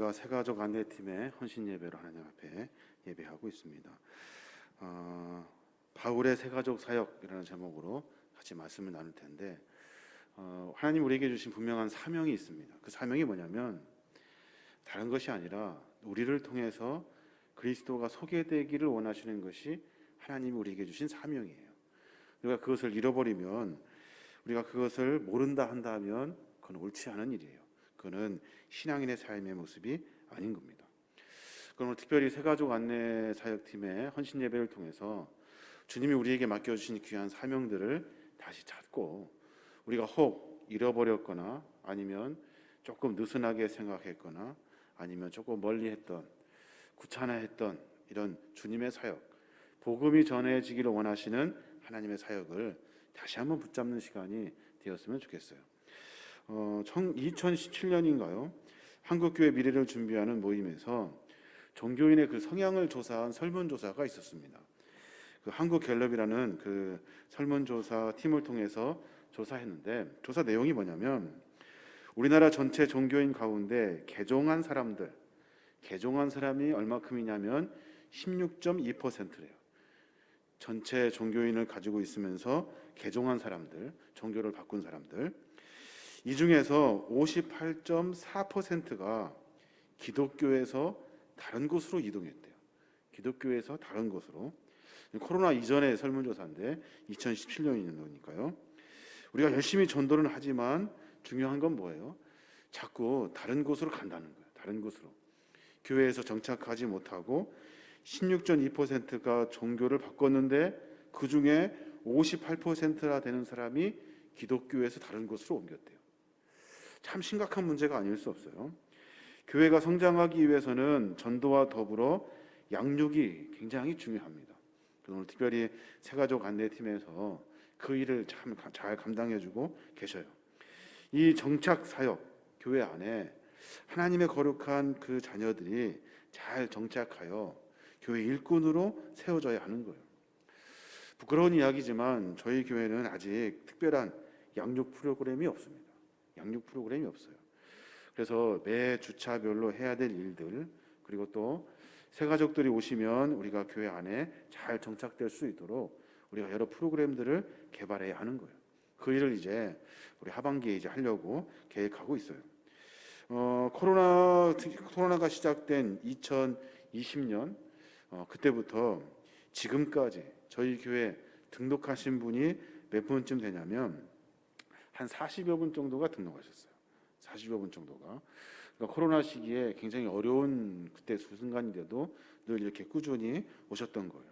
우리가 새가족 안내팀의 헌신 예배로 하나님 앞에 예배하고 있습니다. 바울의 새가족 사역이라는 제목으로 같이 말씀을 나눌 텐데, 하나님 우리에게 주신 분명한 사명이 있습니다. 그 사명이 뭐냐면 다른 것이 아니라 우리를 통해서 그리스도가 소개되기를 원하시는 것이 하나님이 우리에게 주신 사명이에요. 우리가 그것을 잃어버리면, 우리가 그것을 모른다 한다면 그건 옳지 않은 일이에요. 그거는 신앙인의 삶의 모습이 아닌 겁니다. 그럼 특별히 새가족 안내 사역팀의 헌신 예배를 통해서 주님이 우리에게 맡겨주신 귀한 사명들을 다시 찾고, 우리가 혹 잃어버렸거나 아니면 조금 느슨하게 생각했거나 아니면 조금 멀리했던, 귀찮아했던 이런 주님의 사역, 복음이 전해지기를 원하시는 하나님의 사역을 다시 한번 붙잡는 시간이 되었으면 좋겠어요. 2017년인가요? 한국교회 미래를 준비하는 모임에서 종교인의 그 성향을 조사한 설문조사가 있었습니다. 그 한국갤럽이라는 그 설문조사 팀을 통해서 조사했는데, 조사 내용이 뭐냐면 우리나라 전체 종교인 가운데 개종한 사람이 얼마큼이냐면 16.2%래요. 전체 종교인을 가지고 있으면서 개종한 사람들, 종교를 바꾼 사람들, 이 중에서 58.4%가 기독교에서 다른 곳으로 이동했대요. 기독교에서 다른 곳으로. 코로나 이전의 설문조사인데 2017년이니까요. 우리가 열심히 전도는 하지만 중요한 건 뭐예요? 자꾸 다른 곳으로 간다는 거예요. 다른 곳으로. 교회에서 정착하지 못하고 16.2%가 종교를 바꿨는데 그 중에 58%나 되는 사람이 기독교에서 다른 곳으로 옮겼대요. 참 심각한 문제가 아닐 수 없어요. 교회가 성장하기 위해서는 전도와 더불어 양육이 굉장히 중요합니다. 오늘 특별히 새가족 안내팀에서 그 일을 참 잘 감당해주고 계셔요. 이 정착 사역, 교회 안에 하나님의 거룩한 그 자녀들이 잘 정착하여 교회 일꾼으로 세워져야 하는 거예요. 부끄러운 이야기지만 저희 교회는 아직 특별한 양육 프로그램이 없습니다. 양육 프로그램이 없어요. 그래서 매 주차별로 해야 될 일들, 그리고 또 새가족들이 오시면 우리가 교회 안에 잘 정착될 수 있도록 우리가 여러 프로그램들을 개발해야 하는 거예요. 그 일을 이제 우리 하반기에 이제 하려고 계획하고 있어요. 코로나가 시작된 2020년 그때부터 지금까지 저희 교회 등록하신 분이 몇 분쯤 되냐면 한 40여 분 정도가 등록하셨어요. 40여 분 정도가. 그러니까 코로나 시기에 굉장히 어려운 그때 순간인데도 늘 이렇게 꾸준히 오셨던 거예요.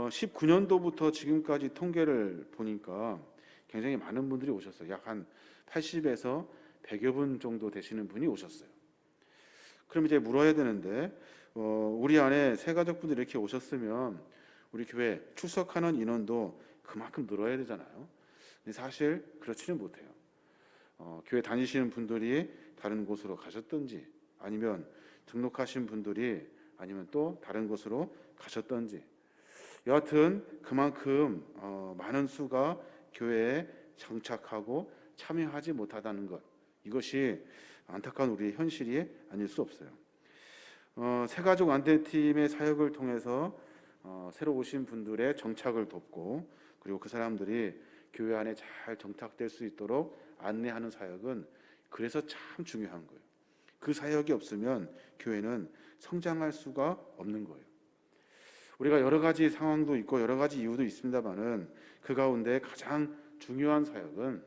19년도부터 지금까지 통계를 보니까 굉장히 많은 분들이 오셨어요. 약 한 80에서 100여 분 정도 되시는 분이 오셨어요. 그럼 이제 물어야 되는데, 우리 안에 새가족분들이 이렇게 오셨으면 우리 교회 출석하는 인원도 그만큼 늘어야 되잖아요. 근데 사실 그렇지는 못해요. 교회 다니시는 분들이 다른 곳으로 가셨든지, 아니면 등록하신 분들이 아니면 또 다른 곳으로 가셨든지, 여하튼 그만큼 많은 수가 교회에 정착하고 참여하지 못하다는 것, 이것이 안타까운 우리의 현실이 아닐 수 없어요. 새가족 안내팀의 사역을 통해서 새로 오신 분들의 정착을 돕고, 그리고 그 사람들이 교회 안에 잘 정착될 수 있도록 안내하는 사역은 그래서 참 중요한 거예요. 그 사역이 없으면 교회는 성장할 수가 없는 거예요. 우리가 여러 가지 상황도 있고 여러 가지 이유도 있습니다만은 그 가운데 가장 중요한 사역은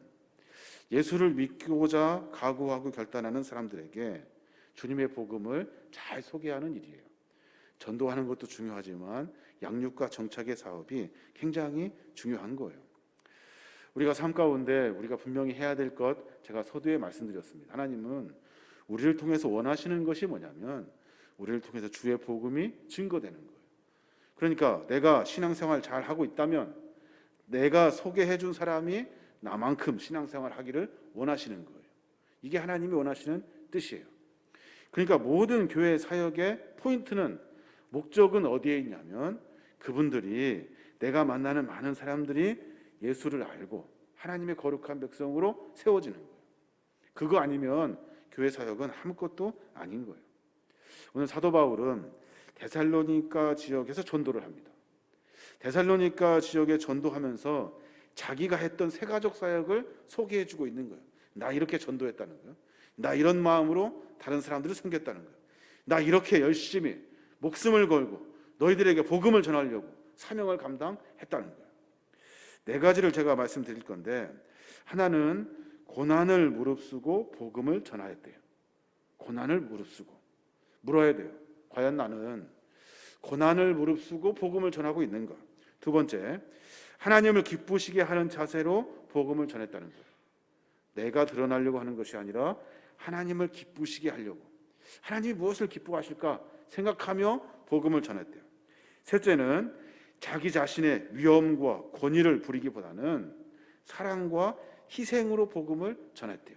예수를 믿고자 각오하고 결단하는 사람들에게 주님의 복음을 잘 소개하는 일이에요. 전도하는 것도 중요하지만 양육과 정착의 사업이 굉장히 중요한 거예요. 우리가 삶 가운데 우리가 분명히 해야 될 것, 제가 서두에 말씀드렸습니다. 하나님은 우리를 통해서 원하시는 것이 뭐냐면 우리를 통해서 주의 복음이 증거되는 거예요. 그러니까 내가 신앙생활 잘 하고 있다면 내가 소개해 준 사람이 나만큼 신앙생활 하기를 원하시는 거예요. 이게 하나님이 원하시는 뜻이에요. 그러니까 모든 교회 사역의 포인트는, 목적은 어디에 있냐면 그분들이, 내가 만나는 많은 사람들이 예수를 알고 하나님의 거룩한 백성으로 세워지는 거예요. 그거 아니면 교회 사역은 아무것도 아닌 거예요. 오늘 사도 바울은 데살로니가 지역에서 전도를 합니다. 데살로니가 지역에 전도하면서 자기가 했던 세가족 사역을 소개해주고 있는 거예요. 나 이렇게 전도했다는 거예요. 나 이런 마음으로 다른 사람들을 섬겼다는 거예요. 나 이렇게 열심히 목숨을 걸고 너희들에게 복음을 전하려고 사명을 감당했다는 거예요. 네 가지를 제가 말씀드릴 건데, 하나는 고난을 무릅쓰고 복음을 전하였대요. 고난을 무릅쓰고 물어야 돼요. 과연 나는 고난을 무릅쓰고 복음을 전하고 있는가? 두 번째, 하나님을 기쁘시게 하는 자세로 복음을 전했다는 거예요. 내가 드러나려고 하는 것이 아니라 하나님을 기쁘시게 하려고, 하나님이 무엇을 기뻐하실까 생각하며 복음을 전했대요. 셋째는 자기 자신의 위험과 권위를 부리기보다는 사랑과 희생으로 복음을 전했대요.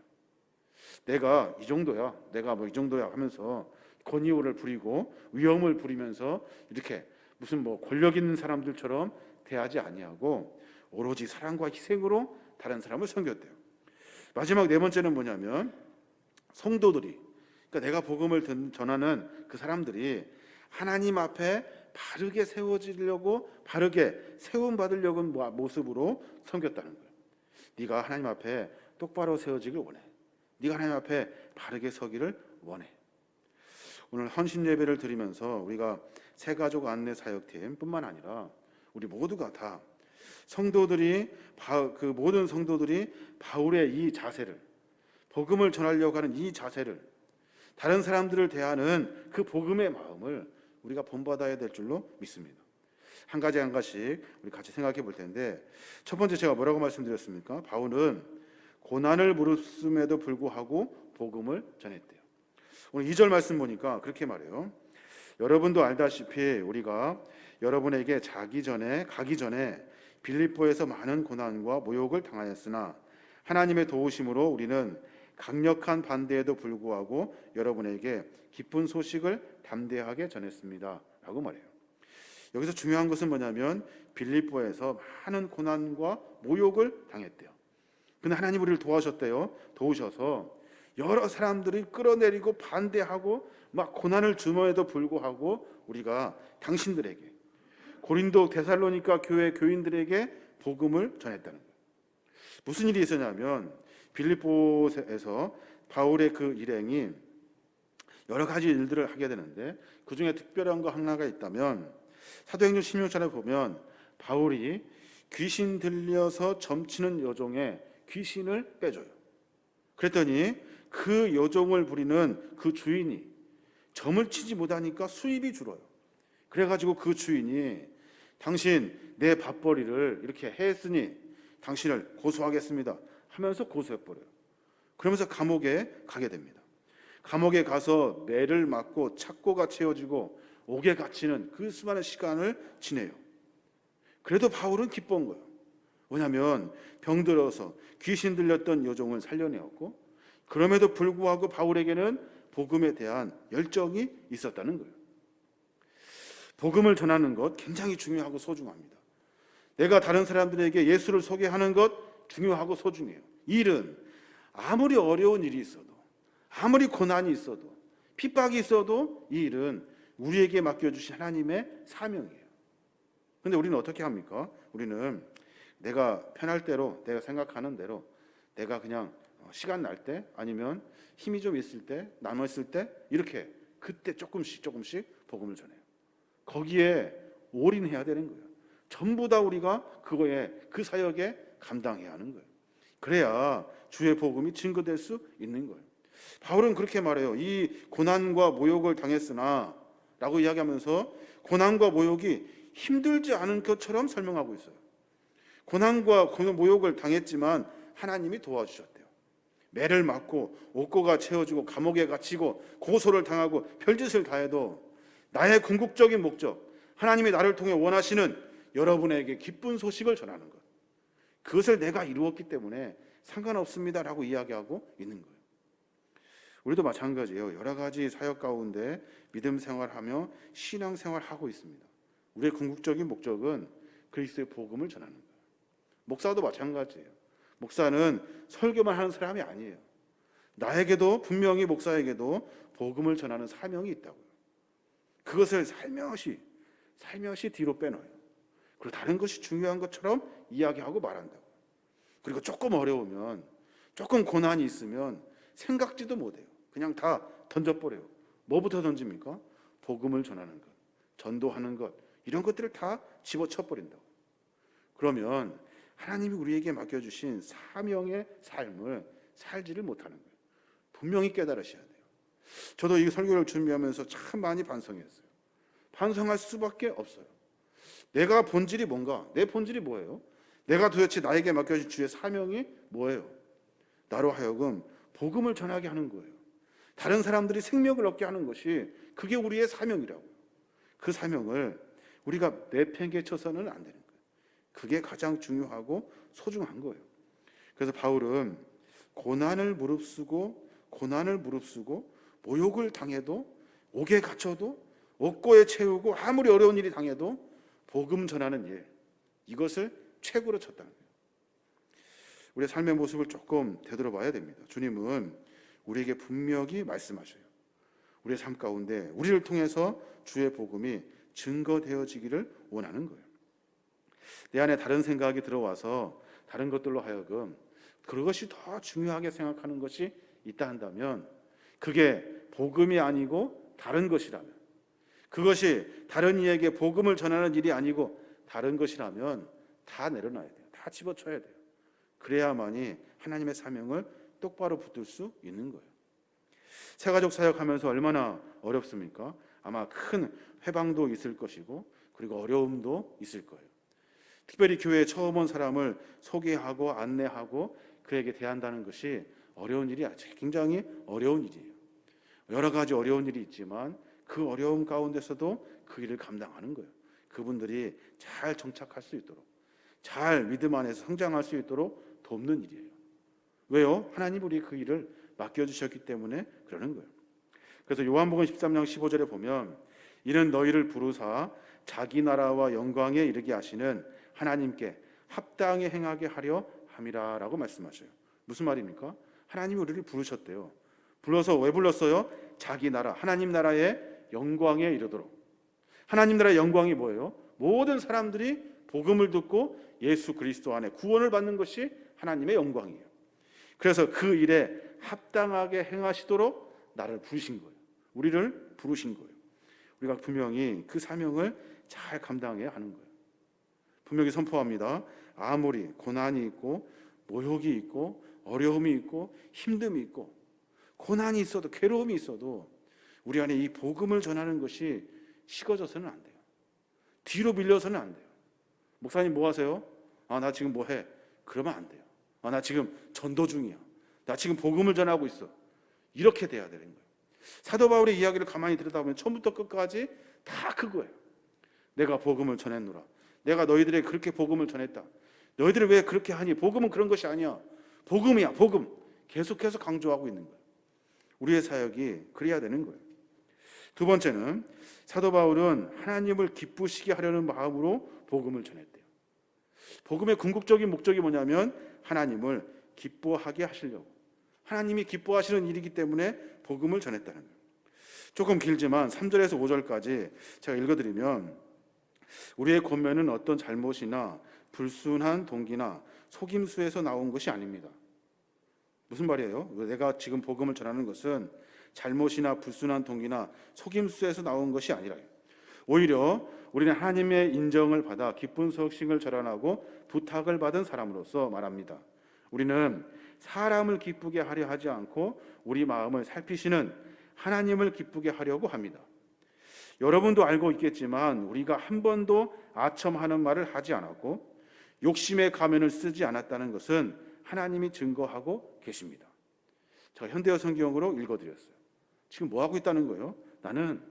내가 이 정도야, 내가 뭐 이 정도야 하면서 권위를 부리고 위험을 부리면서 이렇게 무슨 뭐 권력 있는 사람들처럼 대하지 아니하고 오로지 사랑과 희생으로 다른 사람을 섬겼대요. 마지막 네 번째는 뭐냐면, 성도들이, 그러니까 내가 복음을 전하는 그 사람들이 하나님 앞에 바르게 세워지려고, 바르게 세움 받으려고 하는 모습으로 섬겼다는 거예요. 네가 하나님 앞에 똑바로 세워지길 원해. 네가 하나님 앞에 바르게 서기를 원해. 오늘 헌신 예배를 드리면서 우리가 새가족 안내 사역팀 뿐만 아니라 우리 모두가 다 성도들이, 그 모든 성도들이 바울의 이 자세를, 복음을 전하려고 하는 이 자세를, 다른 사람들을 대하는 그 복음의 마음을 우리가 본받아야 될 줄로 믿습니다. 한 가지 한 가지씩 우리 같이 생각해 볼 텐데, 첫 번째 제가 뭐라고 말씀드렸습니까? 바울은 고난을 무릅쓰면에도 불구하고 복음을 전했대요. 오늘 2절 말씀 보니까 그렇게 말해요. 여러분도 알다시피 우리가 여러분에게 가기 전에 빌립보에서 많은 고난과 모욕을 당하였으나 하나님의 도우심으로 우리는 강력한 반대에도 불구하고 여러분에게 기쁜 소식을 담대하게 전했습니다 라고 말해요. 여기서 중요한 것은 뭐냐면 빌립보에서 많은 고난과 모욕을 당했대요. 근데 하나님 우리를 도와주셨대요. 도우셔서 여러 사람들이 끌어내리고 반대하고 막 고난을 주면에도 불구하고 우리가 당신들에게, 고린도 데살로니가 교회 교인들에게 복음을 전했다는 거예요. 무슨 일이 있었냐면 빌립보에서 바울의 그 일행이 여러 가지 일들을 하게 되는데, 그 중에 특별한 거 하나가 있다면 사도행전 16장에 보면 바울이 귀신 들려서 점치는 여종의 귀신을 빼줘요. 그랬더니 그 여종을 부리는 그 주인이 점을 치지 못하니까 수입이 줄어요. 그래가지고 그 주인이 당신 내 밥벌이를 이렇게 했으니 당신을 고소하겠습니다 하면서 고소해버려요. 그러면서 감옥에 가게 됩니다. 감옥에 가서 매를 맞고 착고가 채워지고 옥에 갇히는 그 수많은 시간을 지내요. 그래도 바울은 기쁜 거예요. 왜냐하면 병들어서 귀신 들렸던 여종을 살려내었고, 그럼에도 불구하고 바울에게는 복음에 대한 열정이 있었다는 거예요. 복음을 전하는 것 굉장히 중요하고 소중합니다. 내가 다른 사람들에게 예수를 소개하는 것 중요하고 소중해요. 이 일은 아무리 어려운 일이 있어도, 아무리 고난이 있어도, 핍박이 있어도 이 일은 우리에게 맡겨주신 하나님의 사명이에요. 그런데 우리는 어떻게 합니까? 우리는 내가 편할 대로, 내가 생각하는 대로, 내가 그냥 시간 날 때, 아니면 힘이 좀 있을 때, 남았을 때 이렇게 그때 조금씩 복음을 전해요. 거기에 올인해야 되는 거예요. 전부 다 우리가 그거에, 그 사역에 감당해야 하는 거예요. 그래야 주의 복음이 증거될 수 있는 거예요. 바울은 그렇게 말해요. 이 고난과 모욕을 당했으나 라고 이야기하면서 고난과 모욕이 힘들지 않은 것처럼 설명하고 있어요. 고난과 모욕을 당했지만 하나님이 도와주셨대요. 매를 맞고 옥고가 채워지고 감옥에 갇히고 고소를 당하고 별짓을 다해도 나의 궁극적인 목적, 하나님이 나를 통해 원하시는 여러분에게 기쁜 소식을 전하는 것, 그것을 내가 이루었기 때문에 상관없습니다라고 이야기하고 있는 거예요. 우리도 마찬가지예요. 여러 가지 사역 가운데 믿음 생활하며 신앙 생활하고 있습니다. 우리의 궁극적인 목적은 그리스도의 복음을 전하는 거예요. 목사도 마찬가지예요. 목사는 설교만 하는 사람이 아니에요. 나에게도 분명히 목사에게도 복음을 전하는 사명이 있다고요. 그것을 살며시 뒤로 빼놔요. 그리고 다른 것이 중요한 것처럼 이야기하고 말한다고. 그리고 조금 어려우면, 조금 고난이 있으면 생각지도 못해요. 그냥 다 던져버려요. 뭐부터 던집니까? 복음을 전하는 것, 전도하는 것, 이런 것들을 다 집어쳐버린다고. 그러면 하나님이 우리에게 맡겨주신 사명의 삶을 살지를 못하는 거예요. 분명히 깨달으셔야 돼요. 저도 이 설교를 준비하면서 참 많이 반성했어요. 반성할 수밖에 없어요. 내가 본질이 뭔가? 내 본질이 뭐예요? 내가 도대체 나에게 맡겨진 주의 사명이 뭐예요? 나로 하여금 복음을 전하게 하는 거예요. 다른 사람들이 생명을 얻게 하는 것이 그게 우리의 사명이라고요. 그 사명을 우리가 내팽개쳐서는 안 되는 거예요. 그게 가장 중요하고 소중한 거예요. 그래서 바울은 고난을 무릅쓰고 모욕을 당해도, 옥에 갇혀도, 옥고에 채우고 아무리 어려운 일이 당해도 복음 전하는 일, 이것을 최고로 쳤다는 거예요. 우리의 삶의 모습을 조금 되돌아봐야 됩니다. 주님은 우리에게 분명히 말씀하셔요. 우리의 삶 가운데 우리를 통해서 주의 복음이 증거되어지기를 원하는 거예요. 내 안에 다른 생각이 들어와서 다른 것들로 하여금 그것이 더 중요하게 생각하는 것이 있다 한다면, 그게 복음이 아니고 다른 것이라면, 그것이 다른 이에게 복음을 전하는 일이 아니고 다른 것이라면 다 내려놔야 돼요. 다 집어쳐야 돼요. 그래야만이 하나님의 사명을 똑바로 붙들 수 있는 거예요. 새가족 사역하면서 얼마나 어렵습니까? 아마 큰 회방도 있을 것이고, 그리고 어려움도 있을 거예요. 특별히 교회에 처음 온 사람을 소개하고 안내하고 그에게 대한다는 것이 어려운 일이 굉장히 어려운 일이에요. 여러 가지 어려운 일이 있지만 그 어려움 가운데서도 그 일을 감당하는 거예요. 그분들이 잘 정착할 수 있도록, 잘 믿음 안에서 성장할 수 있도록 돕는 일이에요. 왜요? 하나님 우리 그 일을 맡겨주셨기 때문에 그러는 거예요. 그래서 요한복음 13장 15절에 보면, 이는 너희를 부르사 자기 나라와 영광에 이르게 하시는 하나님께 합당히 행하게 하려 함이라 라고 말씀하셔요. 무슨 말입니까? 하나님이 우리를 부르셨대요. 불러서 왜 불렀어요? 자기 나라, 하나님 나라의 영광에 이르도록. 하나님 나라의 영광이 뭐예요? 모든 사람들이 복음을 듣고 예수 그리스도 안에 구원을 받는 것이 하나님의 영광이에요. 그래서 그 일에 합당하게 행하시도록 나를 부르신 거예요. 우리를 부르신 거예요. 우리가 분명히 그 사명을 잘 감당해야 하는 거예요. 분명히 선포합니다. 아무리 고난이 있고 모욕이 있고 어려움이 있고 힘듦이 있고 고난이 있어도 괴로움이 있어도 우리 안에 이 복음을 전하는 것이 식어져서는 안 돼요. 뒤로 밀려서는 안 돼요. 목사님 뭐 하세요? 나 지금 뭐 해? 그러면 안 돼요. 나 지금 전도 중이야. 나 지금 복음을 전하고 있어. 이렇게 돼야 되는 거예요. 사도 바울의 이야기를 가만히 들여다보면 처음부터 끝까지 다 그거예요. 내가 복음을 전했노라. 내가 너희들에게 그렇게 복음을 전했다. 너희들이 왜 그렇게 하니? 복음은 그런 것이 아니야. 복음이야, 복음. 계속해서 강조하고 있는 거예요. 우리의 사역이 그래야 되는 거예요. 두 번째는 사도 바울은 하나님을 기쁘시게 하려는 마음으로 복음을 전했대요. 복음의 궁극적인 목적이 뭐냐면 하나님을 기뻐하게 하시려고, 하나님이 기뻐하시는 일이기 때문에 복음을 전했다는 거예요. 조금 길지만 3절에서 5절까지 제가 읽어드리면, 우리의 권면은 어떤 잘못이나 불순한 동기나 속임수에서 나온 것이 아닙니다. 무슨 말이에요? 내가 지금 복음을 전하는 것은 잘못이나 불순한 동기나 속임수에서 나온 것이 아니라, 오히려 우리는 하나님의 인정을 받아 기쁜 소식을 전하고 부탁을 받은 사람으로서 말합니다. 우리는 사람을 기쁘게 하려 하지 않고 우리 마음을 살피시는 하나님을 기쁘게 하려고 합니다. 여러분도 알고 있겠지만 우리가 한 번도 아첨하는 말을 하지 않았고 욕심의 가면을 쓰지 않았다는 것은 하나님이 증거하고 계십니다. 제가 현대어 성경으로 읽어드렸어요. 지금 뭐 하고 있다는 거예요? 나는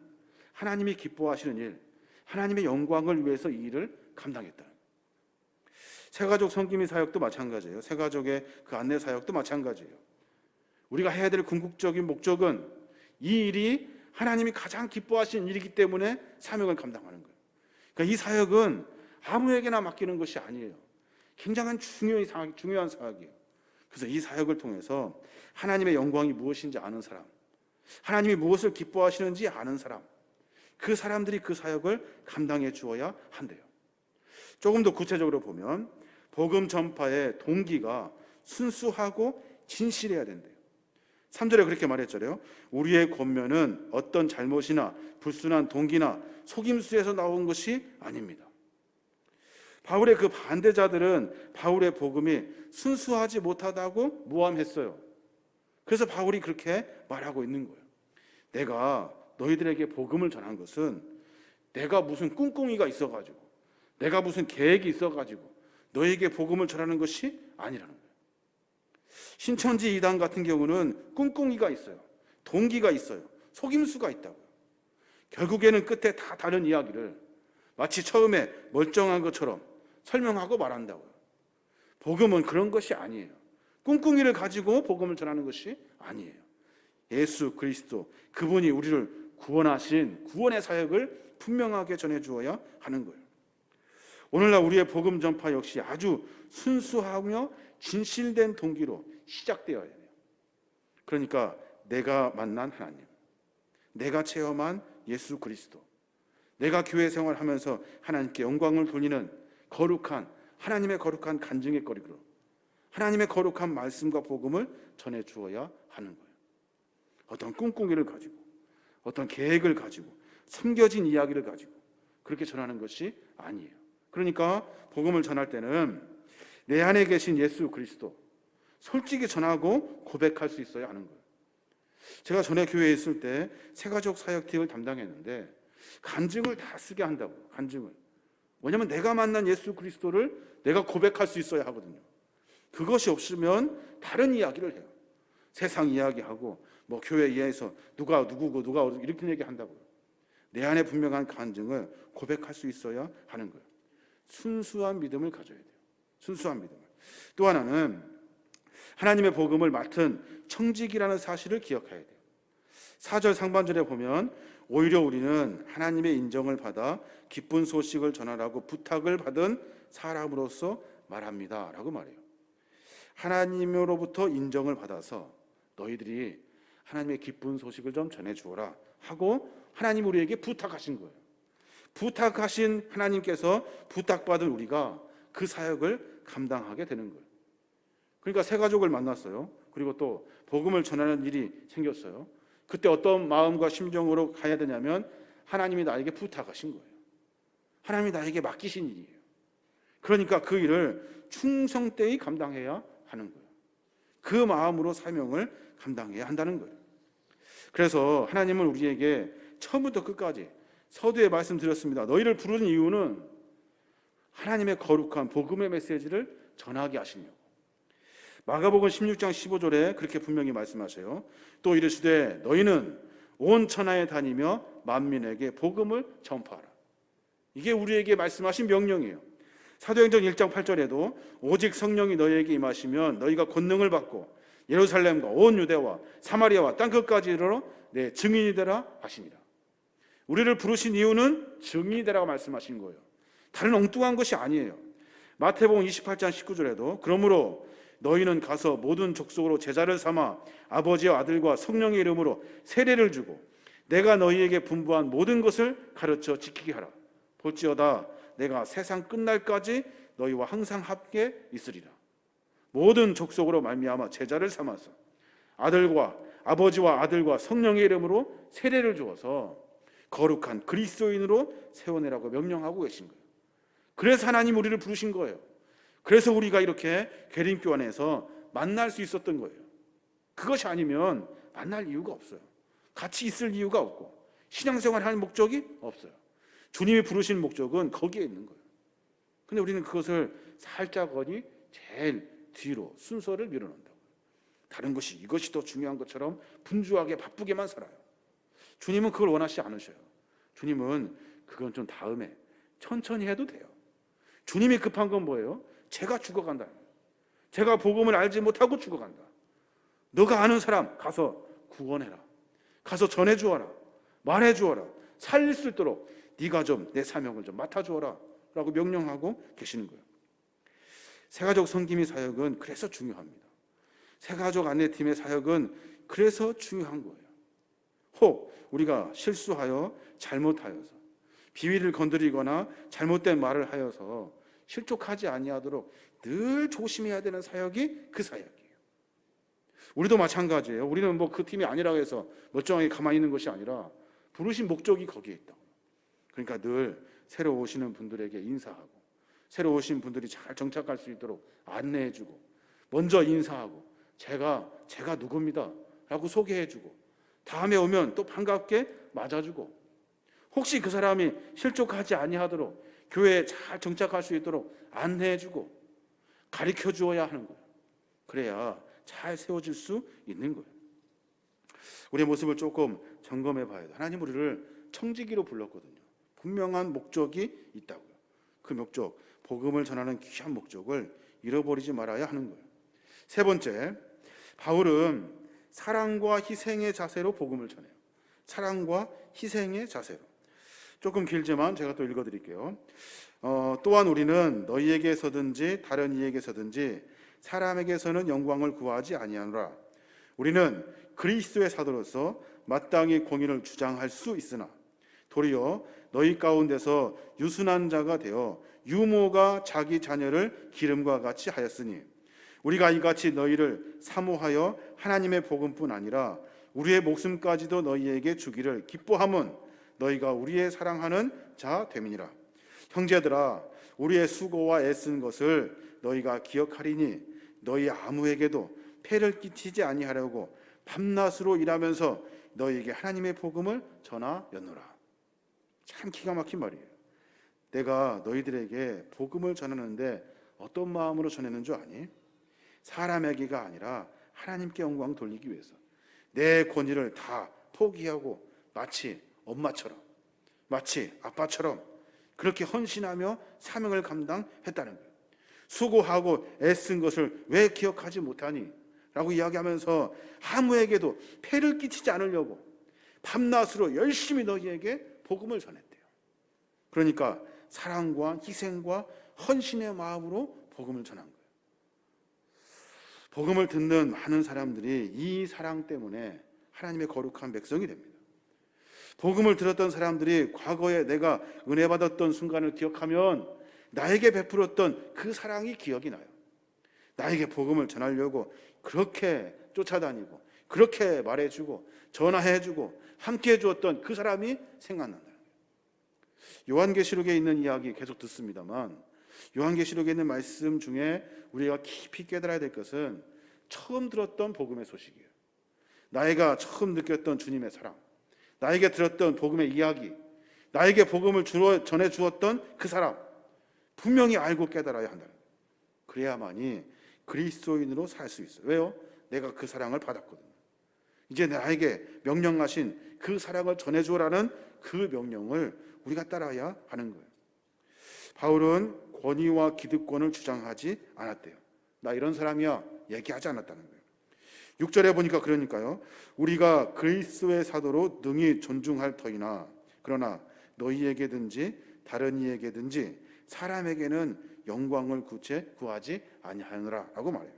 하나님이 기뻐하시는 일, 하나님의 영광을 위해서 이 일을 감당했다는 거예요. 새가족 섬김이 사역도 마찬가지예요. 새가족의 그 안내 사역도 마찬가지예요. 우리가 해야 될 궁극적인 목적은 이 일이 하나님이 가장 기뻐하시는 일이기 때문에 사명을 감당하는 거예요. 그러니까 이 사역은 아무에게나 맡기는 것이 아니에요. 굉장한 중요한 사역이에요. 그래서 이 사역을 통해서 하나님의 영광이 무엇인지 아는 사람, 하나님이 무엇을 기뻐하시는지 아는 사람, 그 사람들이 그 사역을 감당해 주어야 한대요. 조금 더 구체적으로 보면 복음 전파의 동기가 순수하고 진실해야 된대요. 3절에 그렇게 말했잖아요. 우리의 권면은 어떤 잘못이나 불순한 동기나 속임수에서 나온 것이 아닙니다. 바울의 그 반대자들은 바울의 복음이 순수하지 못하다고 모함했어요. 그래서 바울이 그렇게 말하고 있는 거예요. 내가 너희들에게 복음을 전한 것은 내가 무슨 꿍꿍이가 있어가지고, 내가 무슨 계획이 있어가지고 너희에게 복음을 전하는 것이 아니라는 거예요. 신천지 이단 같은 경우는 꿍꿍이가 있어요. 동기가 있어요. 속임수가 있다고요. 결국에는 끝에 다 다른 이야기를 마치 처음에 멀쩡한 것처럼 설명하고 말한다고요. 복음은 그런 것이 아니에요. 꿍꿍이를 가지고 복음을 전하는 것이 아니에요. 예수 그리스도, 그분이 우리를 구원하신 구원의 사역을 분명하게 전해주어야 하는 거예요. 오늘날 우리의 복음 전파 역시 아주 순수하며 진실된 동기로 시작되어야 해요. 그러니까 내가 만난 하나님, 내가 체험한 예수 그리스도, 내가 교회 생활하면서 하나님께 영광을 돌리는 거룩한 하나님의 거룩한 간증의 거리로 하나님의 거룩한 말씀과 복음을 전해 주어야 하는 거예요. 어떤 꿍꿍이를 가지고, 어떤 계획을 가지고, 숨겨진 이야기를 가지고 그렇게 전하는 것이 아니에요. 그러니까 복음을 전할 때는 내 안에 계신 예수 그리스도 솔직히 전하고 고백할 수 있어야 하는 거예요. 제가 전에 교회에 있을 때 새가족 사역팀을 담당했는데 간증을 다 쓰게 한다고. 간증을. 왜냐하면 내가 만난 예수 그리스도를 내가 고백할 수 있어야 하거든요. 그것이 없으면 다른 이야기를 해요. 세상 이야기하고 뭐 교회 이야기에서 누가 누구고 누가 이렇게 얘기한다고요. 내 안에 분명한 간증을 고백할 수 있어야 하는 거예요. 순수한 믿음을 가져야 돼요. 순수한 믿음을. 또 하나는 하나님의 복음을 맡은 청직이라는 사실을 기억해야 돼요. 4절 상반절에 보면 오히려 우리는 하나님의 인정을 받아 기쁜 소식을 전하라고 부탁을 받은 사람으로서 말합니다 라고 말해요. 하나님으로부터 인정을 받아서 너희들이 하나님의 기쁜 소식을 좀 전해주어라 하고 하나님 우리에게 부탁하신 거예요. 부탁하신 하나님께서 부탁받은 우리가 그 사역을 감당하게 되는 거예요. 그러니까 새 가족을 만났어요. 그리고 또 복음을 전하는 일이 생겼어요. 그때 어떤 마음과 심정으로 가야 되냐면 하나님이 나에게 부탁하신 거예요. 하나님이 나에게 맡기신 일이에요. 그러니까 그 일을 충성되이 감당해야 하는 거예요. 그 마음으로 사명을 감당해야 한다는 거예요. 그래서 하나님은 우리에게 처음부터 끝까지 서두에 말씀드렸습니다. 너희를 부르는 이유는 하나님의 거룩한 복음의 메시지를 전하게 하시려고. 마가복음 16장 15절에 그렇게 분명히 말씀하세요. 또 이르시되 너희는 온 천하에 다니며 만민에게 복음을 전파하라. 이게 우리에게 말씀하신 명령이에요. 사도행전 1장 8절에도 오직 성령이 너희에게 임하시면 너희가 권능을 받고 예루살렘과 온 유대와 사마리아와 땅끝까지 이르러 내 증인이 되라 하시니라. 우리를 부르신 이유는 증인이 되라고 말씀하신 거예요. 다른 엉뚱한 것이 아니에요. 마태복음 28장 19절에도 그러므로 너희는 가서 모든 족속으로 제자를 삼아 아버지와 아들과 성령의 이름으로 세례를 주고 내가 너희에게 분부한 모든 것을 가르쳐 지키게 하라. 볼지어다 내가 세상 끝날까지 너희와 항상 함께 있으리라. 모든 족속으로 말미암아 제자를 삼아서 아버지와 아들과 성령의 이름으로 세례를 주어서 거룩한 그리스도인으로 세워내라고 명령하고 계신 거예요. 그래서 하나님 우리를 부르신 거예요. 그래서 우리가 이렇게 계림교 안에서 만날 수 있었던 거예요. 그것이 아니면 만날 이유가 없어요. 같이 있을 이유가 없고 신앙생활을 하는 목적이 없어요. 주님이 부르신 목적은 거기에 있는 거예요. 근데 우리는 그것을 살짝거니 제일 뒤로 순서를 밀어놓는다고요. 다른 것이 이것이 더 중요한 것처럼 분주하게 바쁘게만 살아요. 주님은 그걸 원하시지 않으셔요. 주님은 그건 좀 다음에 천천히 해도 돼요. 주님이 급한 건 뭐예요? 제가 죽어간다. 제가 복음을 알지 못하고 죽어간다. 너가 아는 사람 가서 구원해라. 가서 전해주어라. 말해주어라. 살릴 수 있도록 네가 좀 내 사명을 좀 맡아주어라 라고 명령하고 계시는 거예요. 새가족 섬김의 사역은 그래서 중요합니다. 새가족 안내팀의 사역은 그래서 중요한 거예요. 혹 우리가 실수하여 잘못하여서 비위를 건드리거나 잘못된 말을 하여서 실족하지 아니하도록 늘 조심해야 되는 사역이 그 사역이에요. 우리도 마찬가지예요. 우리는 뭐 그 팀이 아니라고 해서 멀쩡하게 가만히 있는 것이 아니라 부르신 목적이 거기에 있다. 그러니까 늘 새로 오시는 분들에게 인사하고, 새로 오신 분들이 잘 정착할 수 있도록 안내해주고, 먼저 인사하고 제가 누굽니다 라고 소개해주고, 다음에 오면 또 반갑게 맞아주고, 혹시 그 사람이 실족하지 아니하도록 교회에 잘 정착할 수 있도록 안내해주고 가르쳐 주어야 하는 거예요. 그래야 잘 세워질 수 있는 거예요. 우리의 모습을 조금 점검해 봐야 돼요. 하나님 우리를 청지기로 불렀거든요. 분명한 목적이 있다고요. 그 목적, 복음을 전하는 귀한 목적을 잃어버리지 말아야 하는 거예요. 세 번째, 바울은 사랑과 희생의 자세로 복음을 전해요. 사랑과 희생의 자세로. 조금 길지만 제가 또 읽어드릴게요. 또한 우리는 너희에게서든지 다른 이에게서든지 사람에게서는 영광을 구하지 아니하노라. 우리는 그리스도의 사도로서 마땅히 공의를 주장할 수 있으나 도리어 너희 가운데서 유순한 자가 되어 유모가 자기 자녀를 기름과 같이 하였으니 우리가 이같이 너희를 사모하여 하나님의 복음뿐 아니라 우리의 목숨까지도 너희에게 주기를 기뻐함은 너희가 우리의 사랑하는 자 됨이니라. 형제들아, 우리의 수고와 애쓴 것을 너희가 기억하리니 너희 아무에게도 폐를 끼치지 아니하려고 밤낮으로 일하면서 너희에게 하나님의 복음을 전하였노라. 참 기가 막힌 말이에요. 내가 너희들에게 복음을 전하는데 어떤 마음으로 전하는 줄 아니? 사람에게가 아니라 하나님께 영광 돌리기 위해서 내 권위를 다 포기하고 마치 엄마처럼, 마치 아빠처럼 그렇게 헌신하며 사명을 감당했다는 거예요. 수고하고 애쓴 것을 왜 기억하지 못하니? 라고 이야기하면서 아무에게도 폐를 끼치지 않으려고 밤낮으로 열심히 너희에게 복음을 전했대요. 그러니까 사랑과 희생과 헌신의 마음으로 복음을 전한 거예요. 복음을 듣는 많은 사람들이 이 사랑 때문에 하나님의 거룩한 백성이 됩니다. 복음을 들었던 사람들이 과거에 내가 은혜 받았던 순간을 기억하면 나에게 베풀었던 그 사랑이 기억이 나요. 나에게 복음을 전하려고 그렇게 쫓아다니고 그렇게 말해주고 전화해주고 함께해 주었던 그 사람이 생각난다는 거예요. 요한계시록에 있는 이야기 계속 듣습니다만 요한계시록에 있는 말씀 중에 우리가 깊이 깨달아야 될 것은 처음 들었던 복음의 소식이에요. 나이가 처음 느꼈던 주님의 사랑, 나에게 들었던 복음의 이야기, 나에게 복음을 전해 주었던 그 사람 분명히 알고 깨달아야 한다는 거예요. 그래야만이 그리스도인으로 살 수 있어요. 왜요? 내가 그 사랑을 받았거든요. 이제 나에게 명령하신 그 사랑을 전해주라는 그 명령을 우리가 따라야 하는 거예요. 바울은 권위와 기득권을 주장하지 않았대요. 나 이런 사람이야 얘기하지 않았다는 거예요. 6절에 보니까 그러니까요. 우리가 그리스도의 사도로 능히 존중할 터이나 그러나 너희에게든지 다른 이에게든지 사람에게는 영광을 구하지 아니하노라 라고 말해요.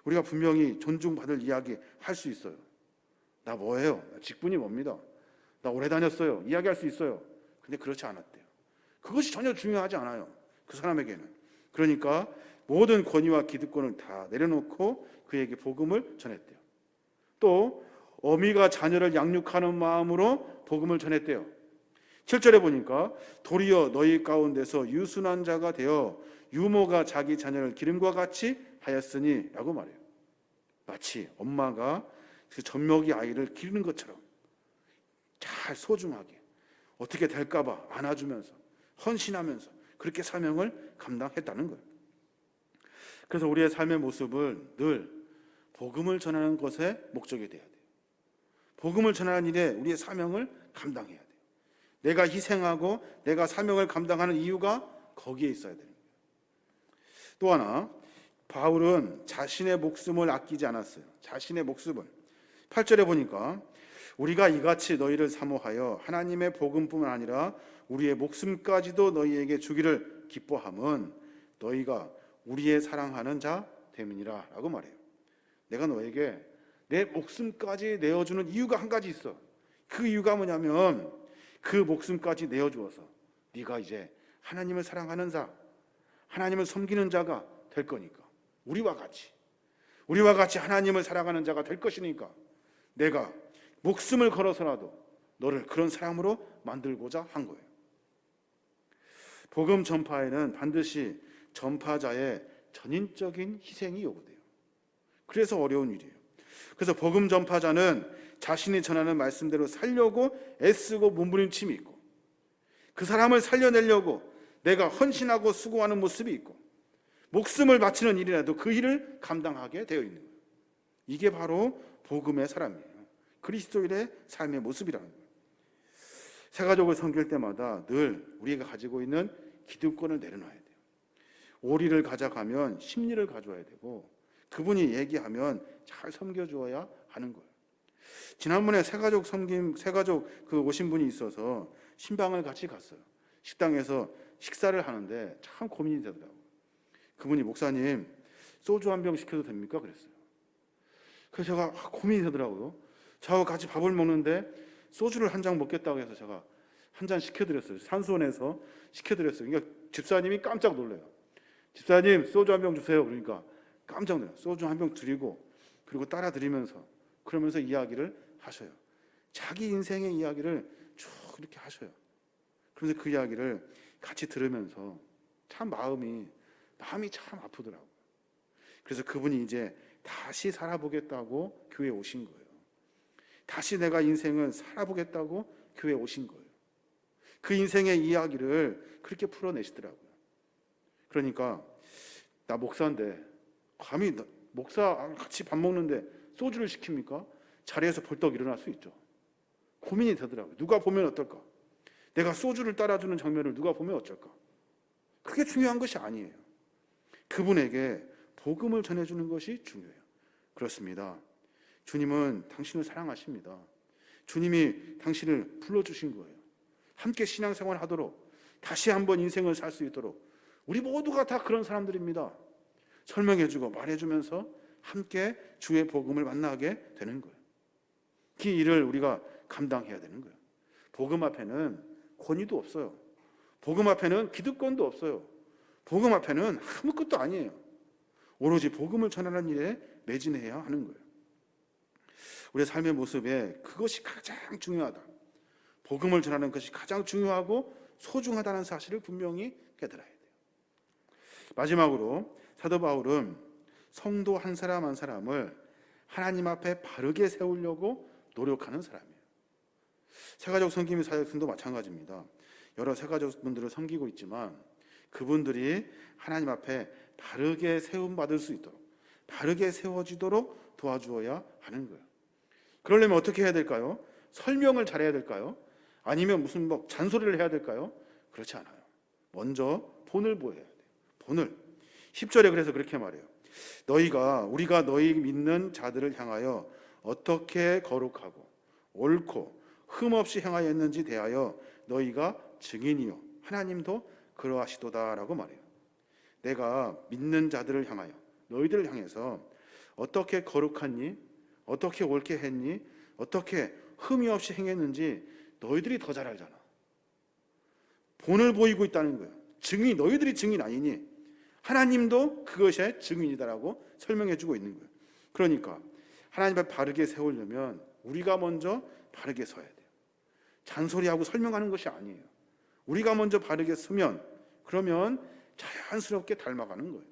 우리가 분명히 존중받을 이야기 할 수 있어요. 나 뭐예요? 직분이 뭡니다. 나 오래 다녔어요. 이야기할 수 있어요. 근데 그렇지 않았대요. 그것이 전혀 중요하지 않아요. 그 사람에게는. 그러니까 모든 권위와 기득권을 다 내려놓고 그에게 복음을 전했대요. 또 어미가 자녀를 양육하는 마음으로 복음을 전했대요. 7절에 보니까 도리어 너희 가운데서 유순한 자가 되어 유모가 자기 자녀를 기름과 같이 하였으니 라고 말해요. 마치 엄마가 그 젖먹이 아이를 기르는 것처럼 잘 소중하게 어떻게 될까 봐 안아주면서 헌신하면서 그렇게 사명을 감당했다는 거예요. 그래서 우리의 삶의 모습을 늘 복음을 전하는 것에 목적이 돼야 돼요. 복음을 전하는 일에 우리의 사명을 감당해야 돼요. 내가 희생하고 내가 사명을 감당하는 이유가 거기에 있어야 되는 거예요. 또 하나, 바울은 자신의 목숨을 아끼지 않았어요. 자신의 목숨을. 8절에 보니까 우리가 이같이 너희를 사모하여 하나님의 복음뿐만 아니라 우리의 목숨까지도 너희에게 주기를 기뻐함은 너희가 우리의 사랑하는 자 됨이니라 라고 말해요. 내가 너에게 내 목숨까지 내어주는 이유가 한 가지 있어. 그 이유가 뭐냐면 그 목숨까지 내어주어서 네가 이제 하나님을 사랑하는 자, 하나님을 섬기는 자가 될 거니까. 우리와 같이 하나님을 사랑하는 자가 될 것이니까 내가 목숨을 걸어서라도 너를 그런 사람으로 만들고자 한 거예요. 복음 전파에는 반드시 전파자의 전인적인 희생이 요구돼요. 그래서 어려운 일이에요. 그래서 복음 전파자는 자신이 전하는 말씀대로 살려고 애쓰고 몸부림침이 있고, 그 사람을 살려내려고 내가 헌신하고 수고하는 모습이 있고, 목숨을 바치는 일이라도 그 일을 감당하게 되어 있는 거예요. 이게 바로 복음의 사람이에요. 그리스도인의 삶의 모습이라는 거예요. 새가족을 섬길 때마다 늘 우리가 가지고 있는 기득권을 내려놔야 돼요. 오리를 가져가면 심리를 가져와야 되고, 그분이 얘기하면 잘 섬겨주어야 하는 거예요. 지난번에 새가족 그 오신 분이 있어서 신방을 같이 갔어요. 식당에서 식사를 하는데 참 고민이 되더라고요. 그분이 목사님 소주 한 병 시켜도 됩니까? 그랬어요. 그래서 제가 고민이 되더라고요. 저하고 같이 밥을 먹는데 소주를 한 잔 먹겠다고 해서 제가 한 잔 시켜드렸어요. 산수원에서 시켜드렸어요. 그러니까 집사님이 깜짝 놀래요. 집사님 소주 한 병 주세요. 그러니까 깜짝 놀라요. 소주 한 병 드리고 그리고 따라 드리면서 그러면서 이야기를 하셔요. 자기 인생의 이야기를 쭉 이렇게 하셔요. 그러면서 그 이야기를 같이 들으면서 참 마음이 참 아프더라고요. 그래서 그분이 이제 다시 살아보겠다고 교회에 오신 거예요. 다시 내가 인생을 살아보겠다고 교회에 오신 거예요. 그 인생의 이야기를 그렇게 풀어내시더라고요. 그러니까 나 목사인데 감히 목사 같이 밥 먹는데 소주를 시킵니까? 자리에서 벌떡 일어날 수 있죠. 고민이 되더라고요. 누가 보면 어떨까? 내가 소주를 따라주는 장면을 누가 보면 어쩔까? 그게 중요한 것이 아니에요. 그분에게 복음을 전해주는 것이 중요해요. 그렇습니다. 주님은 당신을 사랑하십니다. 주님이 당신을 불러주신 거예요. 함께 신앙생활 하도록, 다시 한번 인생을 살 수 있도록 우리 모두가 다 그런 사람들입니다. 설명해주고 말해주면서 함께 주의 복음을 만나게 되는 거예요. 그 일을 우리가 감당해야 되는 거예요. 복음 앞에는 권위도 없어요. 복음 앞에는 기득권도 없어요. 복음 앞에는 아무것도 아니에요. 오로지 복음을 전하는 일에 매진해야 하는 거예요. 우리의 삶의 모습에 그것이 가장 중요하다. 복음을 전하는 것이 가장 중요하고 소중하다는 사실을 분명히 깨달아야 돼요. 마지막으로 사도 바울은 성도 한 사람 한 사람을 하나님 앞에 바르게 세우려고 노력하는 사람이에요. 새가족 섬김 사역팀도 마찬가지입니다. 여러 새가족분들을 섬기고 있지만 그분들이 하나님 앞에 바르게 세움받을 수 있도록, 바르게 세워지도록 도와주어야 하는 거예요. 그러려면 어떻게 해야 될까요? 설명을 잘해야 될까요? 아니면 무슨 잔소리를 해야 될까요? 그렇지 않아요. 먼저 본을 보여야 돼요. 본을. 10절에 그래서 그렇게 말해요. 우리가 너희 믿는 자들을 향하여 어떻게 거룩하고 옳고 흠없이 행하였는지 대하여 너희가 증인이요 하나님도 그러하시도다라고 말해요. 내가 믿는 자들을 향하여, 너희들을 향해서 어떻게 거룩했니? 어떻게 옳게 했니? 어떻게 흠이 없이 행했는지 너희들이 더 잘 알잖아. 본을 보이고 있다는 거예요. 너희들이 증인 아니니? 하나님도 그것의 증인이다라고 설명해주고 있는 거예요. 그러니까 하나님 앞에 바르게 세우려면 우리가 먼저 바르게 서야 돼요. 잔소리하고 설명하는 것이 아니에요. 우리가 먼저 바르게 서면 그러면 자연스럽게 닮아가는 거예요.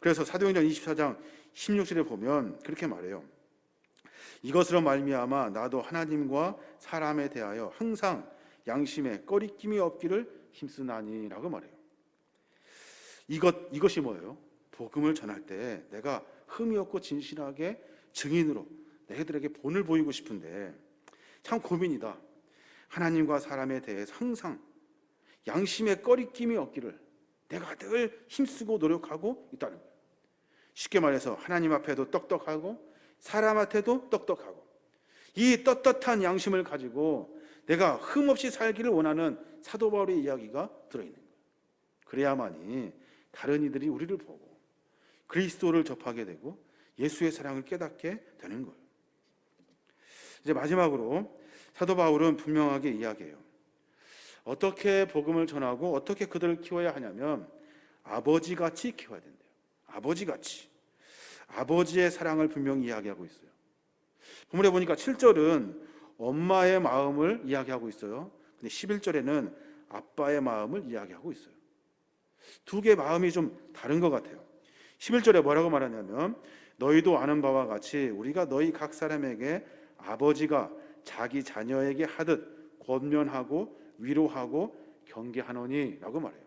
그래서 사도행전 24장 16절에 보면 그렇게 말해요. 이것으로 말미암아 나도 하나님과 사람에 대하여 항상 양심에 꺼리낌이 없기를 힘쓰나니라고 말해요. 이것이 뭐예요? 복음을 전할 때 내가 흠이 없고 진실하게 증인으로 너희들에게 본을 보이고 싶은데 참 고민이다. 하나님과 사람에 대해서 항상 양심에 꺼리낌이 없기를 내가 늘 힘쓰고 노력하고 있다는 거예요. 쉽게 말해서 하나님 앞에도 똑똑하고 사람 앞에도 똑똑하고 이 떳떳한 양심을 가지고 내가 흠없이 살기를 원하는 사도 바울의 이야기가 들어있는 거예요. 그래야만이 다른 이들이 우리를 보고 그리스도를 접하게 되고 예수의 사랑을 깨닫게 되는 거예요. 이제 마지막으로 사도 바울은 분명하게 이야기해요. 어떻게 복음을 전하고 어떻게 그들을 키워야 하냐면 아버지같이 키워야 된대요. 아버지같이. 아버지의 사랑을 분명히 이야기하고 있어요. 본문에 보니까 7절은 엄마의 마음을 이야기하고 있어요. 근데 11절에는 아빠의 마음을 이야기하고 있어요. 두 개의 마음이 좀 다른 것 같아요. 11절에 뭐라고 말하냐면 너희도 아는 바와 같이 우리가 너희 각 사람에게 아버지가 자기 자녀에게 하듯 권면하고 위로하고 경계하노니 라고 말해요.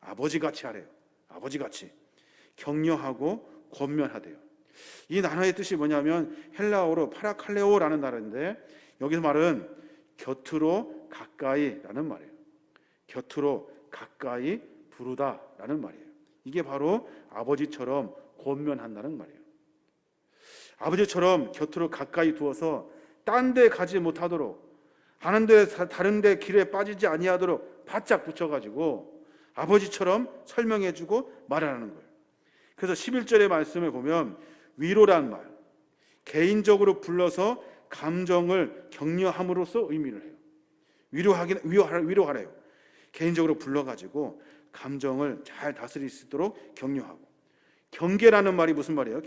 아버지같이 하래요. 아버지같이 격려하고 권면하대요. 이 단어의 뜻이 뭐냐면 헬라어로 파라칼레오라는 단어인데 여기서 말은 곁으로 가까이라는 말이에요. 곁으로 가까이 부르다라는 말이에요. 이게 바로 아버지처럼 권면한다는 말이에요. 아버지처럼 곁으로 가까이 두어서 딴 데 가지 못하도록 하는데 다른 데 길에 빠지지 아니하도록 바짝 붙여가지고 아버지처럼 설명해주고 말하는 거예요. 그래서 11절의 말씀을 보면 위로란 말, 개인적으로 불러서 감정을 격려함으로써 의미를 해요. 위로하래요. 개인적으로 불러가지고 감정을 잘 다스릴 수 있도록 격려하고. 경계라는 말이 무슨 말이에요?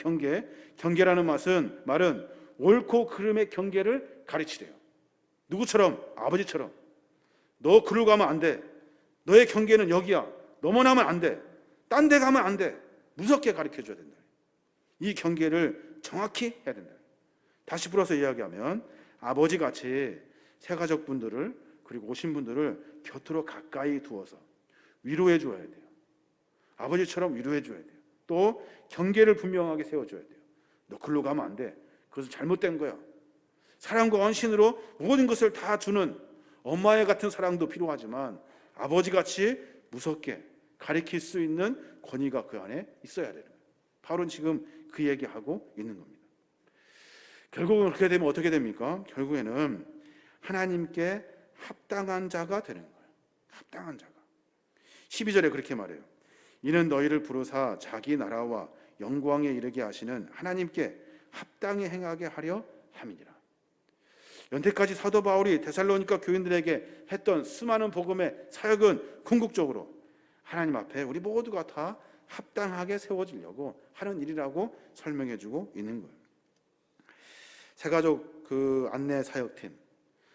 경계라는 말은 옳고 그름의 경계를 가르치래요. 누구처럼? 아버지처럼. 너 그리로 가면 안 돼. 너의 경계는 여기야. 넘어나면 안 돼. 딴 데 가면 안 돼. 무섭게 가르쳐줘야 된다. 이 경계를 정확히 해야 된다. 다시 풀어서 이야기하면 아버지같이 새가족분들을 그리고 오신 분들을 곁으로 가까이 두어서 위로해 줘야 돼요. 아버지처럼 위로해 줘야 돼요. 또 경계를 분명하게 세워줘야 돼요. 너 글로 가면 안 돼. 그것은 잘못된 거야. 사랑과 헌신으로 모든 것을 다 주는 엄마의 같은 사랑도 필요하지만 아버지같이 무섭게 가리킬 수 있는 권위가 그 안에 있어야 되는 거예요. 바울은 지금 그 얘기하고 있는 겁니다. 결국은 그렇게 되면 어떻게 됩니까? 결국에는 하나님께 합당한 자가 되는 거예요. 합당한 자가. 12절에 그렇게 말해요. 이는 너희를 부르사 자기 나라와 영광에 이르게 하시는 하나님께 합당히 행하게 하려 함이니라. 연태까지 사도 바울이 데살로니가 교인들에게 했던 수많은 복음의 사역은 궁극적으로 하나님 앞에 우리 모두가 다 합당하게 세워지려고 하는 일이라고 설명해주고 있는 거예요. 새가족 안내 사역팀,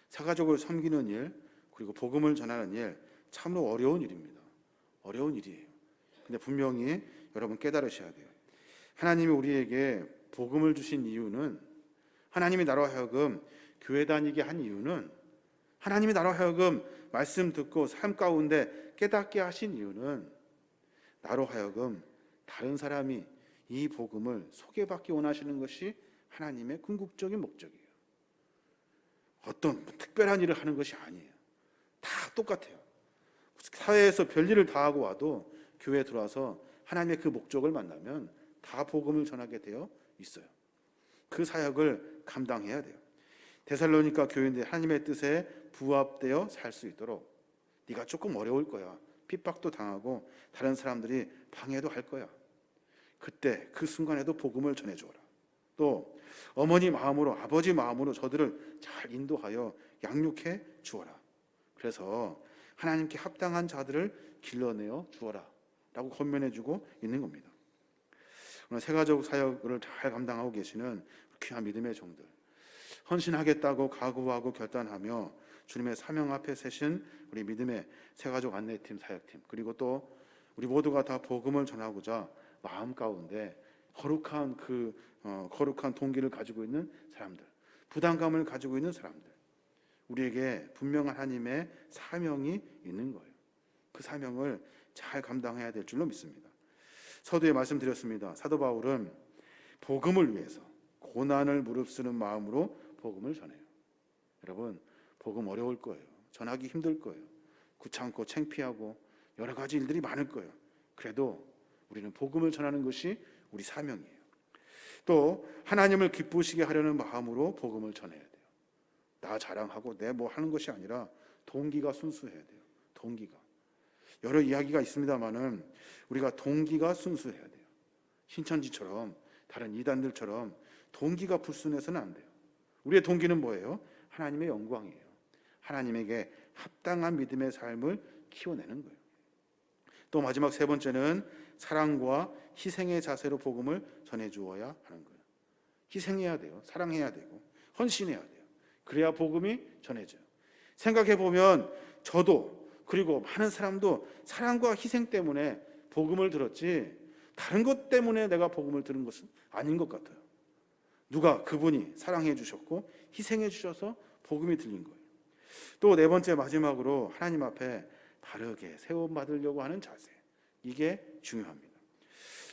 새가족을 섬기는 일, 그리고 복음을 전하는 일 참으로 어려운 일입니다. 어려운 일이에요. 근데 분명히 여러분 깨달으셔야 돼요. 하나님이 우리에게 복음을 주신 이유는, 하나님이 나로 하여금 교회 다니게 한 이유는, 하나님이 나로 하여금 말씀 듣고 삶 가운데 깨닫게 하신 이유는 나로 하여금 다른 사람이 이 복음을 소개받기 원하시는 것이 하나님의 궁극적인 목적이에요. 어떤 특별한 일을 하는 것이 아니에요. 다 똑같아요. 사회에서 별일을 다 하고 와도 교회에 들어와서 하나님의 그 목적을 만나면 다 복음을 전하게 되어 있어요. 그 사역을 감당해야 돼요. 데살로니가 교인들 하나님의 뜻에 부합되어 살 수 있도록 네가 조금 어려울 거야. 핍박도 당하고 다른 사람들이 방해도 할 거야. 그때 그 순간에도 복음을 전해주어라. 또 어머니 마음으로 아버지 마음으로 저들을 잘 인도하여 양육해 주어라. 그래서 하나님께 합당한 자들을 길러내어 주어라 라고 권면해주고 있는 겁니다. 오늘 새가족 사역을 잘 감당하고 계시는 귀한 믿음의 종들, 헌신하겠다고 각오하고 결단하며 주님의 사명 앞에 세신 우리 믿음의 새가족 안내팀 사역팀, 그리고 또 우리 모두가 다 복음을 전하고자 마음 가운데 거룩한 동기를 가지고 있는 사람들, 부담감을 가지고 있는 사람들, 우리에게 분명한 하나님의 사명이 있는 거예요. 그 사명을 잘 감당해야 될 줄로 믿습니다. 서두에 말씀드렸습니다. 사도 바울은 복음을 위해서 고난을 무릅쓰는 마음으로 복음을 전해요. 여러분, 복음 어려울 거예요. 전하기 힘들 거예요. 귀찮고 창피하고 여러 가지 일들이 많을 거예요. 그래도 우리는 복음을 전하는 것이 우리 사명이에요. 또 하나님을 기쁘시게 하려는 마음으로 복음을 전해야 돼요. 나 자랑하고 내 뭐 하는 것이 아니라 동기가 순수해야 돼요. 동기가. 여러 이야기가 있습니다만은 우리가 동기가 순수해야 돼요. 신천지처럼 다른 이단들처럼 동기가 불순해서는 안 돼요. 우리의 동기는 뭐예요? 하나님의 영광이에요. 하나님에게 합당한 믿음의 삶을 키워내는 거예요. 또 마지막 세 번째는 사랑과 희생의 자세로 복음을 전해주어야 하는 거예요. 희생해야 돼요. 사랑해야 되고 헌신해야 돼요. 그래야 복음이 전해져요. 생각해 보면 저도 그리고 많은 사람도 사랑과 희생 때문에 복음을 들었지 다른 것 때문에 내가 복음을 들은 것은 아닌 것 같아요. 누가 그분이 사랑해 주셨고 희생해 주셔서 복음이 들린 거예요. 또 네 번째 마지막으로 하나님 앞에 바르게 세움받으려고 하는 자세, 이게 중요합니다.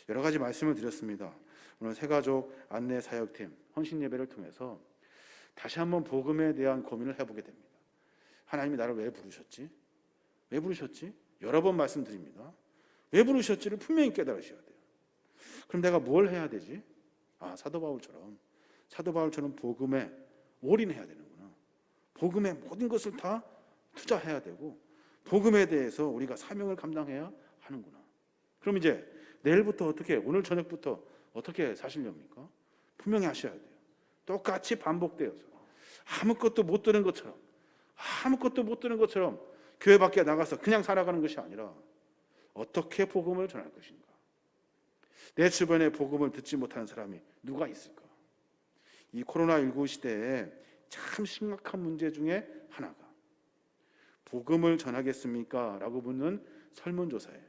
여러 가지 말씀을 드렸습니다. 오늘 새가족 안내 사역팀 헌신 예배를 통해서 다시 한번 복음에 대한 고민을 해보게 됩니다. 하나님이 나를 왜 부르셨지? 왜 부르셨지? 여러 번 말씀드립니다. 왜 부르셨지를 분명히 깨달으셔야 돼요. 그럼 내가 뭘 해야 되지? 사도 바울처럼 복음에 올인해야 되는구나. 복음에 모든 것을 다 투자해야 되고 복음에 대해서 우리가 사명을 감당해야 하는구나. 그럼 이제 내일부터 어떻게, 오늘 저녁부터 어떻게 사시렵니까? 분명히 하셔야 돼요. 똑같이 반복되어서 아무것도 못 들은 것처럼 교회 밖에 나가서 그냥 살아가는 것이 아니라 어떻게 복음을 전할 것인가. 내 주변에 복음을 듣지 못하는 사람이 누가 있을까? 이 코로나19 시대에 참 심각한 문제 중에 하나가 복음을 전하겠습니까? 라고 묻는 설문조사에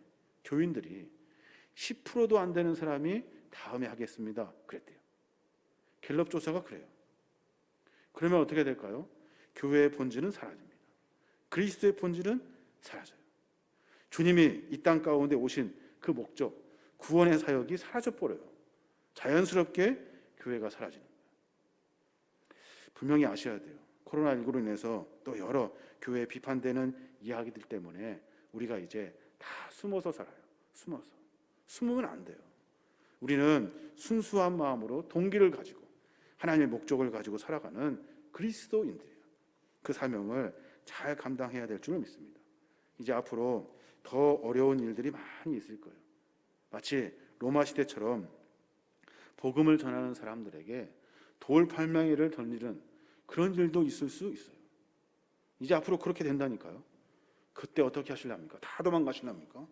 교인들이 10%도 안 되는 사람이 다음에 하겠습니다 그랬대요. 갤럽 조사가 그래요. 그러면 어떻게 될까요? 교회의 본질은 사라집니다. 그리스도의 본질은 사라져요. 주님이 이 땅 가운데 오신 그 목적, 구원의 사역이 사라져버려요. 자연스럽게 교회가 사라지는 거예요. 분명히 아셔야 돼요. 코로나19로 인해서 또 여러 교회에 비판되는 이야기들 때문에 우리가 이제 다 숨어서 살아요. 숨으면 안 돼요. 우리는 순수한 마음으로 동기를 가지고 하나님의 목적을 가지고 살아가는 그리스도인들이에요. 그 사명을 잘 감당해야 될 줄을 믿습니다. 이제 앞으로 더 어려운 일들이 많이 있을 거예요. 마치 로마 시대처럼 복음을 전하는 사람들에게 돌팔명이를 던지는 그런 일도 있을 수 있어요. 이제 앞으로 그렇게 된다니까요. 그때 어떻게 하실랍니까? 다 도망가실랍니까?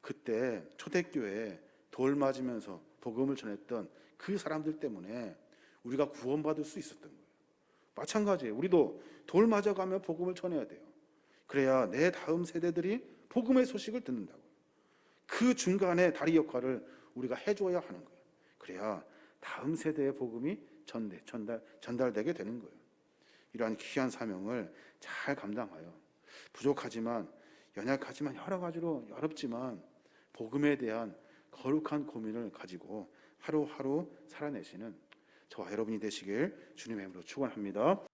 그때 초대교회에 돌 맞으면서 복음을 전했던 그 사람들 때문에 우리가 구원받을 수 있었던 거예요. 마찬가지예요. 우리도 돌 맞아가며 복음을 전해야 돼요. 그래야 내 다음 세대들이 복음의 소식을 듣는다고요. 그 중간에 다리 역할을 우리가 해줘야 하는 거예요. 그래야 다음 세대의 복음이 전달되게 되는 거예요. 이러한 귀한 사명을 잘 감당하여 부족하지만 연약하지만 여러 가지로 어렵지만 복음에 대한 거룩한 고민을 가지고 하루하루 살아내시는 저와 여러분이 되시길 주님의 이름으로 축원합니다.